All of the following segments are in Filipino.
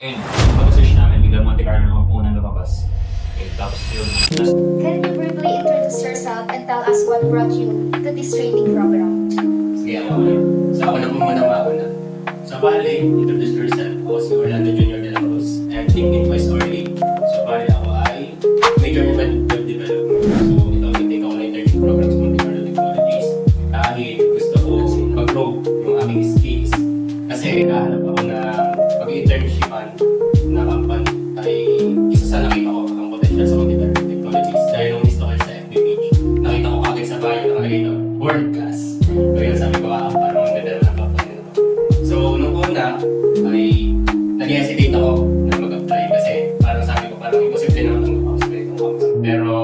Ayun, pag-search namin, biglang Monte Carlo ang unang lumabas. Okay, tapos yun. Can you briefly introduce yourself and tell us what brought you to this training program? Sige, ako na. So ako na po muna mauna. So bali, introduce yourself. Ako si Orlando Jr. de la Cruz. And nickname ko is Orly. So bali ako ay major in web development. So ito, nag-take ako na internship program sa Monte Carlo Technologies. Dahil gusto ko mag-grow yung aming skills. Kasi naghahanap ako na pag-internshipan na company ay isa sa nakita ko ang potential sa Monte Carlo Technologies. Dahil nung gusto ko sa FB page, nakita ko agad sa bio nakalagay na world class. Kaya sabi ko, parang ang ganda ng company na to. So, nung una ay nag-hesitate ako na mag-apply kasi parang sabi ko, parang imposible naman ang mag-apply itong company. Pero,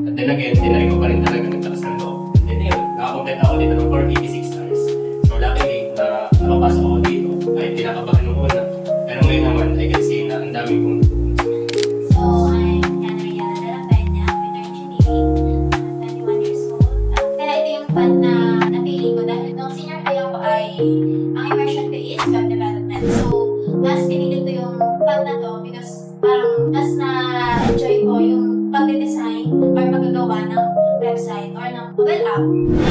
at then again, dinarin ko pa rin talaga nagtakas ng loob. And then yun, nakakomplete ako dito ng 486 stars. So, luckily na nakapasok ako dito ay pinakabahan nung una. Pero ngayon naman, I can see na ang dami kong So, I'm Canariana de la Peña, Peter Engineering, 21 years old. Kaya ito yung path na napili ko dahil nung senior high ako ay ang immersion ko is web development. So, mas pinili ko yung path na to because parang mas na-enjoy ko yung pag-design or pagagawa ng website or ng mobile app.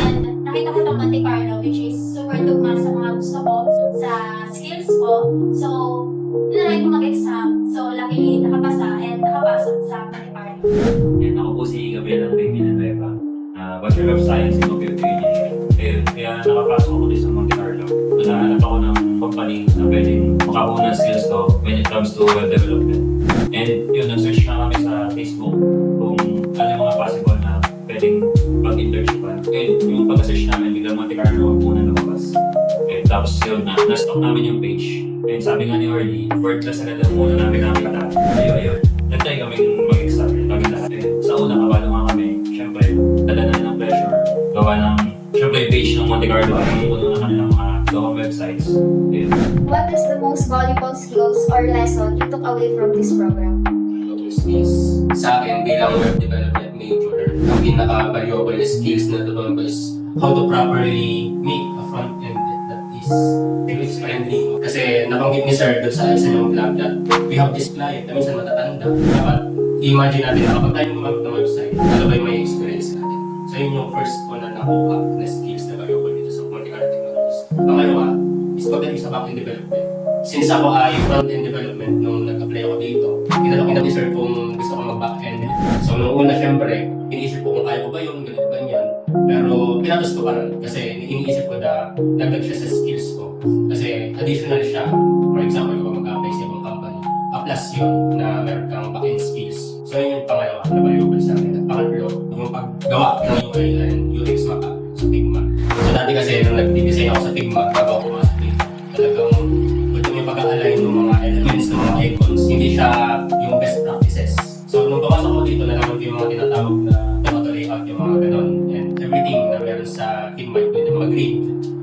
And nakita ko itong Monte Carlo which is super tugma sa mga gusto ko, sa skills ko. So, tinry ko mag-exam. So, luckily, nakapasa and nakapasok sa Monte Carlo. Yan, ako po si Gabriel Albay Villanueva. Bachelor of Science in Computer Engineering. Ayun, kaya nakapasok ako dito sa Monte Carlo. Naghahanap ako ng company na pwedeng makakuha ng skills ko when it comes to web development. And yun, nag-search na kami sa Facebook kung ano yung mga possible na pwedeng pag-internshipan. And yung pag-search namin, biglang Monte Carlo ang unang lumabas. And tapos yun, na-stock namin yung page. And sabi nga ni Orly, world class na lang muna namin nakita. Ayun. Nag-try kaming mag-exam kami lahat. Sa una, kabalo nga kami. Siyempre, dala na ng pressure. Gawa ng, siyempre yung page ng Monte Carlo ay yung na kanilang mga gawang websites. Ayun. What is the most valuable skills or lesson you took away from this program? skills. Sa akin, bilang web development major, ang pinaka-valuable skills na natutunan ko is how to properly make a front-end that is UX-friendly. Kasi nabanggit ni Sir doon sa isa ng vlog that we have this client na minsan matatanda. Dapat i-imagine natin na kapag tayo gumamit ng website, ano ba yung may experience natin. So yun yung first ko na nakuha na skills na valuable dito sa Monte Carlo Technologies. Pangalawa is pagdating sa back-end development. Since ako ay front-end development nung nag-apply ako dito, tinanong ni Sir kung gusto ko mag-back-end. So nung una syempre, iniisip ko kung kaya ko ba yung ganito ganyan. Pero pinatos ko pa rin kasi iniisip ko na dagdag siya sa skills ko. Kasi additional siya. For example, kung mag-apply sa ibang company, plus yun na meron kang back-end skills. So yun yung pangalawa na valuable sa akin. At pangatlo, yung paggawa ng UI and UX mapa sa Figma. So dati kasi nung nag-design ako sa Figma, bago ako pumasok dito, talagang yung pag-align ng mga elements, ng mga icons, hindi siya yung best practices. So nung papasok ko dito, nalaman ko yung mga tinatawag na auto layout, yung mga ganon, and everything na meron sa Figma, yung mga grid,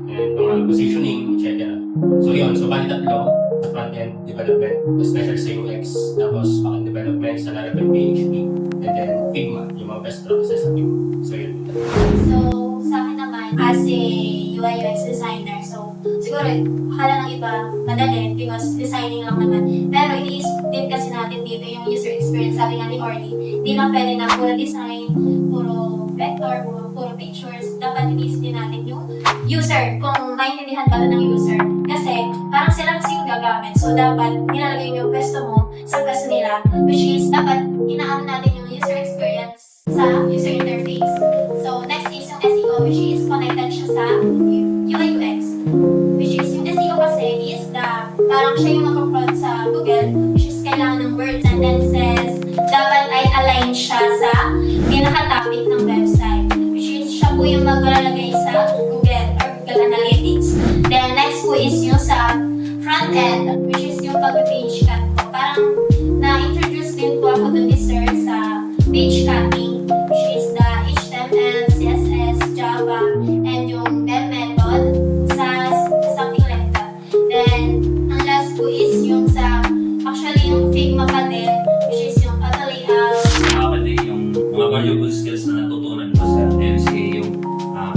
and mga positioning, etc. So yun, so bali tatlo, sa front-end development, especially sa UX, tapos back-end development sa Laravel PHP, and then Figma, yung mga best practices sa Figma. So yun. So, sa akin naman, as a UI UX designer, so siguro, akala ng iba madali because designing lang naman. Pero iniisip din kasi natin dito yung user experience. Sabi nga ni Orly, hindi lang pwede na puro design, puro vector, puro pictures. Dapat iniisip din natin yung user, kung maintindihan ba ng user. Kasi parang sila kasi yung gagamit. So dapat nilalagay yung gusto mo sa gusto nila, which is dapat inaano natin yung user experience sa user interface. So next is yung SEO, which is connected siya sa UI UX. Which is yung SEO kasi is the parang siya yung mag-upload sa Google, which is kailangan ng word sentences. Dapat ay align siya sa pinaka-topic ng website, which is siya po yung maglalagay sa Google or Google Analytics. Then next po is yung sa front-end, which is yung pag-page cut po. Parang na-introduce din po ako dun ni Sir sa page cutting, which is the HTML, CSS, Java, and yung web method. Something like that. Then, ang last po is yung sa, actually yung Figma pa din, which is yung auto layout. Nakakali yung mga valuable skills na natutunan ko sa MCA, yung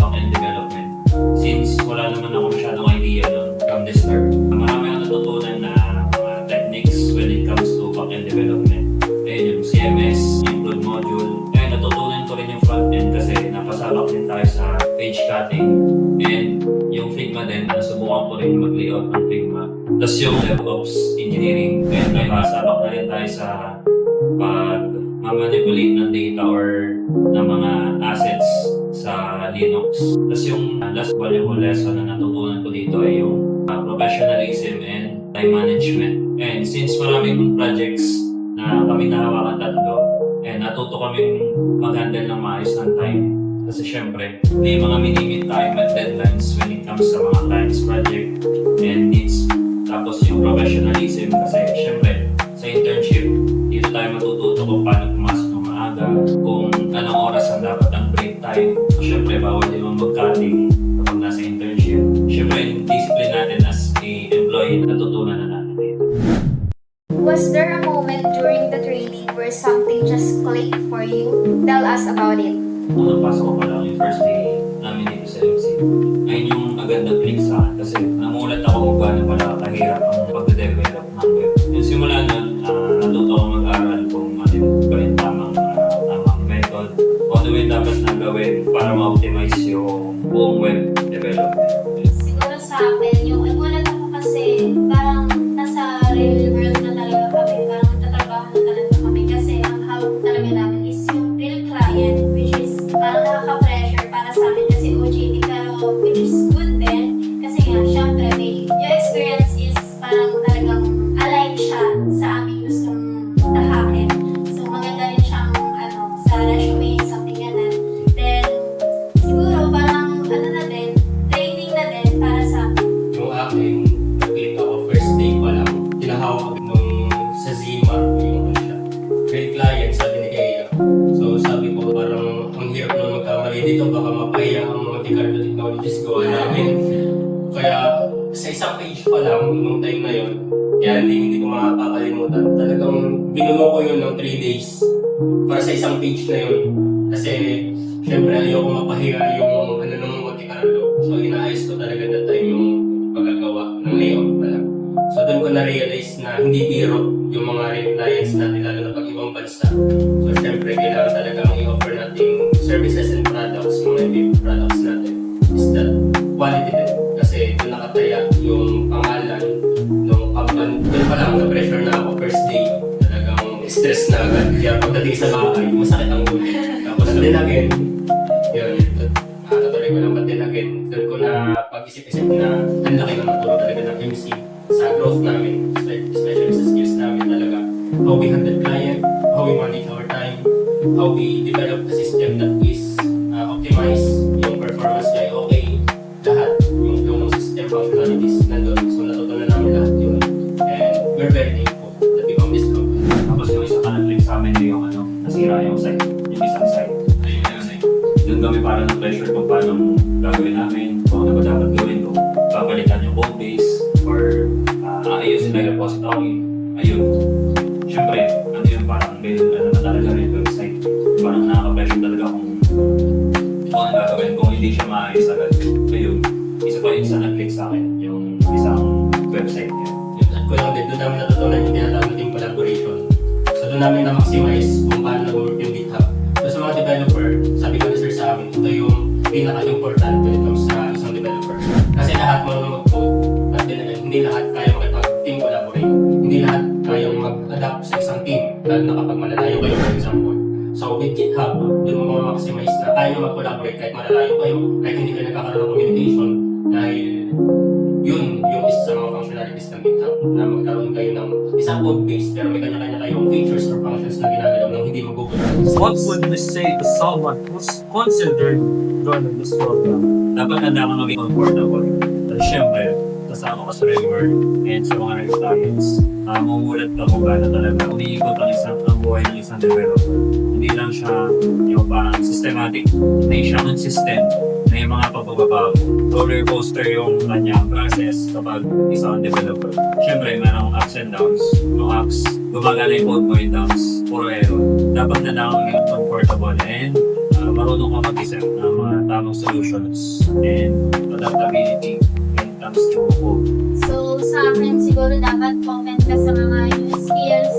back-end development. Since wala naman ako masyadong idea nun from the start, marami akong natutunan na mga techniques when Tapos yung DevOps engineering, kaya tayo kasabak na rin tayo sa pag-manipulate ng data or ng mga assets sa Linux. Tapos yung last valuable lesson na natutunan ko dito ay yung professionalism and time management. And since maraming projects na kami nahawakan tatlo, and natuto kaming mag-handle ng maayos ng time. Kasi syempre, may mga minimit time at deadlines when it comes sa mga clients project and needs. Tapos yung professionalism kasi syempre, sa internship, dito tayo matututo kung paano pumasok ng maaga, kung anong oras ang dapat ang break time. So syempre, bawal din mong mag-cutting kapag nasa internship. Syempre, yung discipline natin as a employee, natutunan na natin dito. Was there a moment during the training where something just clicked for you? Tell us about it. Nung napasok ko pa lang yung first day namin dito sa MC, ayun yung agad na-click sa akin kasi namulat ako kung gaano pala kahirap ang pag-develop ng web. Yung simula nun, natuto ako mag-aral kung ano yung gawin tamang method o ano yung dapat na gawin para ma-optimize yung buong web development. Siguro sa akin, yung nagulat ako kasi parang nasa real world na talaga kami, parang nagtatrabaho na talaga kami kasi ang hawak talaga namin is yung real client, which is parang nakaka-pressure para sa amin kasi OJT, pero which is good din kasi nga, syempre, yung experience is parang talagang aligned siya sa aming gustong tahakin. So, maganda rin siyang sa resume, something ganun. Then, siguro parang na din, training na din para sa amin. Yung akin, nag-click ako first day pa lang. Tinahawak ako nung sa Zima, yung siya. Great client, sabi ni Kaya. So sabi ko parang ang hirap na magkamali dito, baka mapahiya ang mga Ticardo Technologies gawa namin. Kaya sa isang page pa lang, nung time na yun, kaya hindi ko makakalimutan. Talagang binuno ko yun ng 3 days para sa isang page na yun. Kasi syempre ayoko mapahiya yung ng Monte Carlo. So inaayos ko talaga that time yung pagkagawa ng layout pala. So doon ko na-realize na hindi biro yung mga clients natin lalo na pag ibang bansa. So syempre kailangan talaga ang i-offer nating services and products, yung mga products natin is that quality din. Kasi doon nakataya yung pangalan ng company. Doon pa lang na-pressure na ako first day. Talagang stress na agad. Kaya pagdating sa bahay, masakit ang ulo. Tapos din again, yun, natutuloy ko lang, but then again, doon ko na pag-isip-isip na ang laki ng natulong talaga ng MC sa growth namin, especially sa skills namin talaga. How we handle client, how we manage our time, how we develop a system that is optimized, yung performance niya ay okay, lahat, yung flow ng system, functionalities, nandun. So natutunan namin lahat yun. And we're very thankful that we found this company. Tapos yung isa ka nag-click sa amin yung nasira yung site, yung isang site. Ayun na yun eh. Doon kami parang na-pressure kung paano gagawin namin, kung ano ba dapat gawin, kung babalikan yung code base, or ayusin na yung repository. Ayun. Siyempre, ano yun, parang ano na talaga rin yung website. Parang nakaka-pressure talaga kung ano gagawin, kung hindi siya maayos agad. Ayun. Isa pa yung isa nag-click sa akin, yung isang website niya. Yun, at ko lang din, doon namin natutunan yung tinatawag nating collaboration. So doon namin na-maximize kung paano nag-work yung GitHub. So sa mga developer, sabi ko ni sir sa amin, ito yung pinaka-important when it comes sa isang developer. Kasi lahat marunong mag-code, at din again, hindi lahat kaya makipag-team collaborate. Hindi lahat kayang mag-adapt sa isang team, lalo na kapag malalayo kayo, for example. So with GitHub, doon mo ma-maximize na kaya nyo mag-collaborate kahit malalayo kayo, kahit hindi kayo nagkakaroon ng communication, dahil yun yung isa sa mga functionalities ng GitHub, na magkaroon kayo ng isang code base pero may kanya-kanya kayong features or functions na ginagalaw ng hindi mag-google. What would you say to someone who's considered joining this program? Dapat handa ka maging comfortable. Kasi syempre, kasama ka sa real world and sa mga real clients. Mamulat ka kung gano'n talaga. Umiikot ang buhay ng isang developer. Hindi lang siya yung parang systematic. Hindi siya consistent na yung mga pagbabago. Roller coaster yung kanyang process kapag isang developer. Syempre, mayroong ups and downs. Yung ups, gumagana yung code mo, yung downs, puro error. Dapat na lang maging comfortable and marunong ka mag-isip ng mga tamang solutions and adaptability when it comes to code. So, sa akin, siguro dapat open ka sa mga new skills,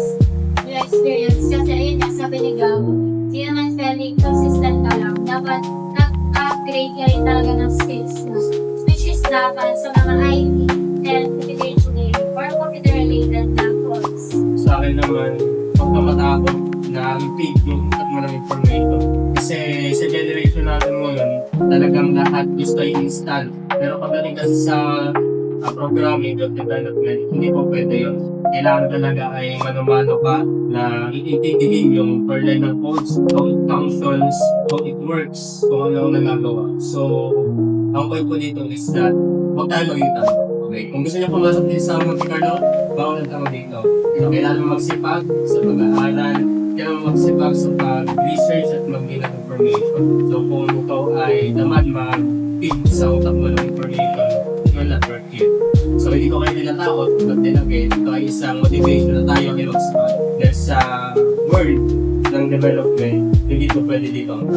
new experience. Kasi ayun nga, sabi ni Gabo, hindi naman fairly consistent ka lang. Dapat nag-upgrade ka rin talaga ng skills mo. Which is dapat sa mga IT and computer engineering or akin naman, huwag ka matakot na i-feed yung utak mo ng information. Kasi sa generation natin ngayon, talagang lahat gusto ay instant. Pero pagdating kasi sa programming or development, hindi po pwede yun. Kailangan talaga ay manumano ka na iintindihin yung per line ng codes, how it functions, how it works, kung ano ang nagagawa. So, ang point po dito is that huwag tayo maging tao. Okay? Kung gusto niyo pumasok din sa Monte Carlo, bawal ang tao dito. So, kailangan magsipag sa pag-aaral, kailangan magsipag sa pag-research at mag-gain ng information. So, kung ikaw ay naman mag-feed sa utak mo ng information, you're not worth it. So, hindi ko kayo nilatakot, but then again, ito ay isang motivation na tayo ay magsipag. Dahil sa world ng development, hindi po pwede dito ang